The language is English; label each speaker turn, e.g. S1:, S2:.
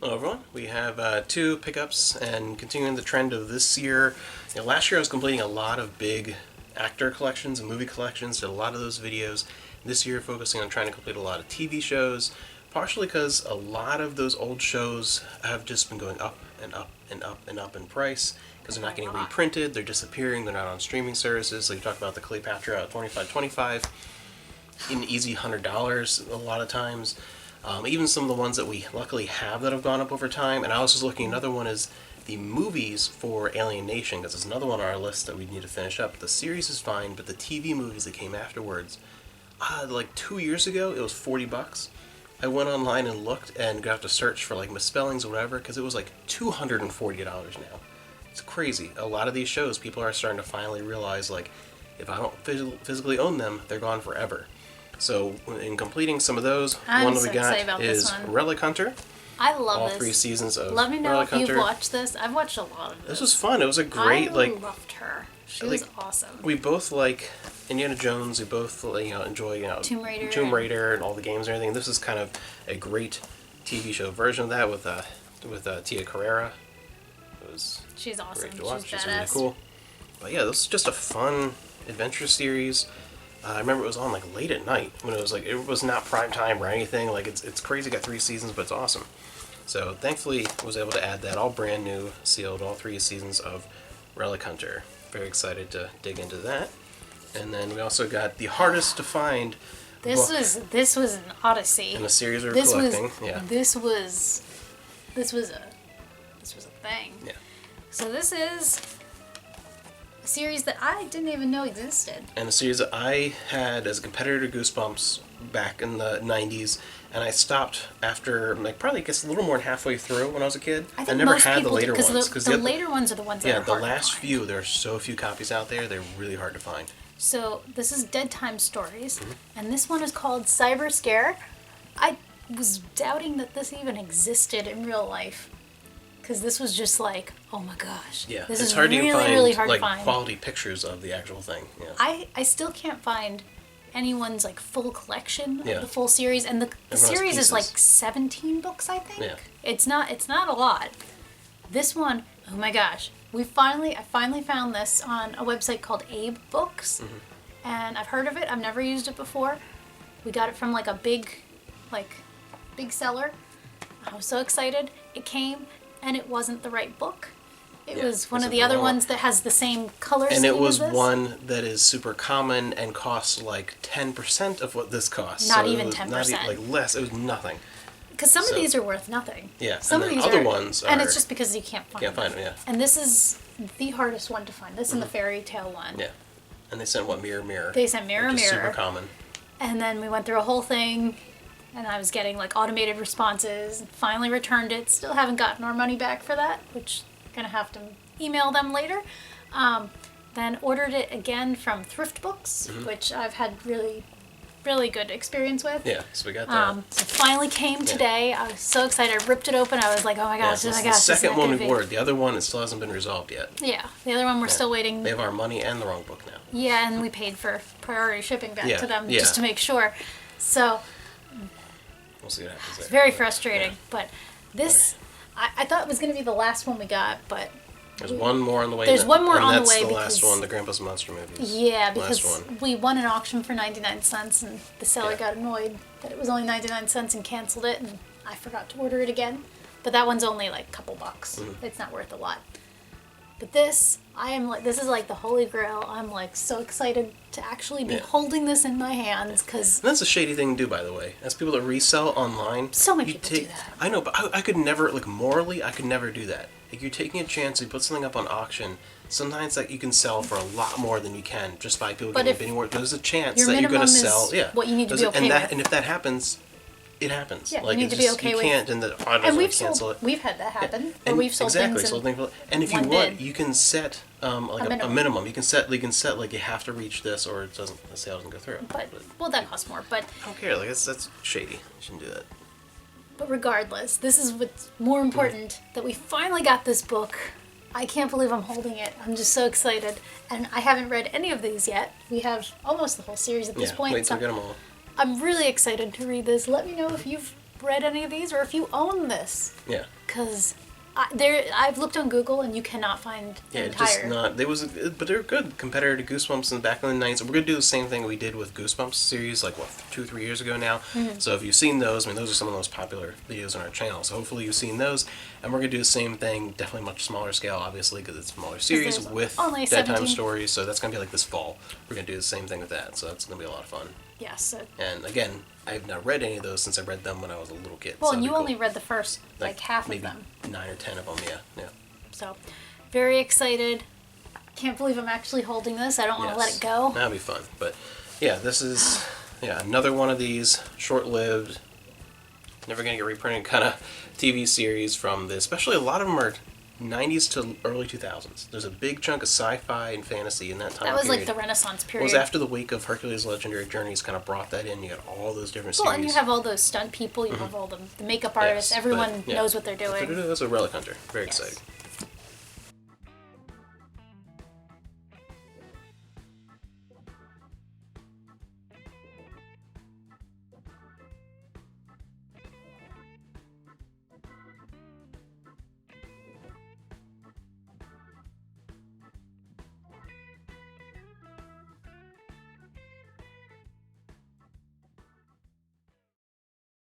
S1: Hello everyone. We have two pickups and continuing the trend of this year. Last year I was completing a lot of big actor collections and movie collections, did a lot of those videos. This year focusing on trying to complete a lot of TV shows, partially because a lot of those old shows have just been going up and up and up and up in price because they're not getting reprinted, they're disappearing, they're not on streaming services. So you talk about the Cleopatra at $25.25, an easy $100 a lot of times. Even some of the ones that we luckily have that have gone up over time. And I was just looking, another one is the movies for Alien Nation, because there's another one on our list that we need to finish up. The series is fine, but the TV movies that came afterwards, like 2 years ago, it was $40. I went online and looked and got to search for like misspellings or whatever, because it was like $240 now. It's crazy. A lot of these shows, people are starting to finally realize, like, if I don't physically own them, they're gone forever. So, in completing some of those, one that we got is Relic Hunter.
S2: I love
S1: all 3 seasons of
S2: Let me know
S1: Relic
S2: if
S1: Hunter.
S2: you've watched this. I've watched a lot of this.
S1: This was fun. It was a great,
S2: I loved her. She was awesome.
S1: We both like Indiana Jones. We both, enjoy,
S2: Tomb Raider
S1: and all the games and everything. This is kind of a great TV show version of that with Tia Carrera.
S2: She's awesome.
S1: Great to watch.
S2: She's
S1: badass.
S2: Really
S1: cool. But yeah, this is just a fun adventure series. I remember it was on like late at night when it was not prime time or anything. Like it's crazy. Got 3 seasons, but it's awesome. So thankfully, I was able to add that all brand new, sealed, all 3 seasons of Relic Hunter. Very excited to dig into that. And then we also got the hardest to find.
S2: This was an odyssey.
S1: In a series we're collecting.
S2: This was a thing.
S1: Yeah.
S2: So this is a series that I didn't even know existed.
S1: And a series that I had as a competitor to Goosebumps back in the 90s, and I stopped after probably a little more than halfway through when I was a kid.
S2: I think
S1: never
S2: most
S1: had the later ones
S2: because the later ones are the ones that are hard
S1: the last
S2: to find.
S1: few, there are so few copies out there, they're really hard to find.
S2: So this is Dead Time Stories, and this one is called Cyber Scare. I was doubting that this even existed in real life, because this was just like, oh my gosh,
S1: yeah,
S2: this
S1: it's
S2: is
S1: hard
S2: really,
S1: to find,
S2: really hard
S1: like,
S2: to find.
S1: quality pictures of the actual thing. Yeah.
S2: I still can't find anyone's like full collection of
S1: Yeah.
S2: the full series, and the series is like 17 books, I think.
S1: Yeah.
S2: It's not a lot. This one, oh my gosh, I finally found this on a website called Abe Books, and I've heard of it. I've never used it before. We got it from like a big seller. I was so excited. It came, and it wasn't the right book. It was one of the other ones that has the same color scheme as this.
S1: And it was one that is super common and costs like 10% of what this costs.
S2: Not even 10%.
S1: Like less. It was nothing.
S2: Because some of these are worth nothing.
S1: Yeah.
S2: Some
S1: and
S2: of these
S1: other ones are...
S2: And it's just because you can't find them.
S1: Can't find them, yeah.
S2: And this is the hardest one to find. This and the fairy tale one.
S1: Yeah. And they sent Mirror Mirror.
S2: They sent Mirror
S1: which is
S2: Mirror.
S1: super common.
S2: And then we went through a whole thing, and I was getting like automated responses. Finally returned it. Still haven't gotten our money back for that, which I'm going to have to email them later. Then ordered it again from Thrift Books, which I've had really, really good experience with.
S1: Yeah, so we got that.
S2: So it finally came today. I was so excited. I ripped it open. I was like, oh my gosh,
S1: yeah,
S2: oh my
S1: the
S2: gosh.
S1: second one we ordered. The other one, it still hasn't been resolved yet.
S2: Yeah, the other one we're still waiting.
S1: They have our money and the wrong book now.
S2: Yeah, and we paid for priority shipping back to them
S1: Yeah.
S2: just to make sure. So
S1: we'll see what happens there.
S2: it's very frustrating. But this, I thought it was going to be the last one we got, but
S1: There's one more on the way.
S2: There's one more on the way
S1: that's the
S2: because-
S1: last one, the Grandpa's Monster movies.
S2: yeah, because
S1: Last one.
S2: we won an auction for 99 cents, and the seller got annoyed that it was only 99 cents and canceled it, and I forgot to order it again. But that one's only like a couple bucks. It's not worth a lot. But this is like the holy grail. I'm like so excited to actually be holding this in my hands, because
S1: And that's a shady thing to do, by the way. As people that resell online,
S2: so many people do that.
S1: I know, but I could never, morally, I could never do that. Like, you're taking a chance, you put something up on auction, sometimes that you can sell for a lot more than you can just by people getting bidding war. There's a chance that you're going to sell. Yeah.
S2: What you need to be okay with.
S1: And if that happens, it happens.
S2: Yeah,
S1: like,
S2: you need to be okay with.
S1: You can't, and the auditors
S2: And
S1: will cancel it.
S2: we've had that happen.
S1: Yeah.
S2: Where we've sold
S1: exactly,
S2: things.
S1: sold things. And if you
S2: one
S1: want,
S2: bid.
S1: you can set a minimum. You can set like you have to reach this, or the sale doesn't go through.
S2: But well, that costs more. But
S1: I don't care. Like that's shady. You shouldn't do that.
S2: But regardless, this is what's more important, that we finally got this book. I can't believe I'm holding it. I'm just so excited. And I haven't read any of these yet. We have almost the whole series at this point.
S1: Wait till we get them all.
S2: I'm really excited to read this. Let me know if you've read any of these or if you own this.
S1: Yeah.
S2: Because I've looked on Google and you cannot find
S1: Yeah,
S2: entire.
S1: just not. But they're good compared to Goosebumps in back in the 90s. We're gonna do the same thing we did with Goosebumps series, like what 2-3 years ago now.
S2: Mm-hmm.
S1: So if you've seen those, I mean, those are some of the most popular videos on our channel. So hopefully you've seen those, and we're gonna do the same thing, definitely much smaller scale, obviously, because it's a smaller series
S2: there's
S1: with
S2: only
S1: bedtime
S2: 17.
S1: stories. So that's gonna be like this fall. We're gonna do the same thing with that. So that's gonna be a lot of fun.
S2: Yes. So,
S1: And again, I've not read any of those since I read them when I was a little kid.
S2: well,
S1: so
S2: and you
S1: it'd be
S2: only
S1: cool.
S2: read the first like half of
S1: maybe
S2: them.
S1: 9 or 10 of them. Yeah.
S2: So, very excited. Can't believe I'm actually holding this. I don't want to let it go.
S1: That'll be fun. But yeah, this is another one of these short-lived, never gonna get reprinted kind of TV series from this. Especially a lot of them are 90s to early 2000s. There's a big chunk of sci-fi and fantasy in that time
S2: That was
S1: period.
S2: like the Renaissance
S1: It
S2: period.
S1: was after the wake of Hercules' Legendary Journeys kind of brought that in. You got all those different
S2: Well,
S1: series.
S2: and you have all those stunt people. You have all the makeup artists.
S1: Yes,
S2: Everyone
S1: but,
S2: knows what they're doing.
S1: That's a Relic Hunter. Very
S2: Yes.
S1: exciting.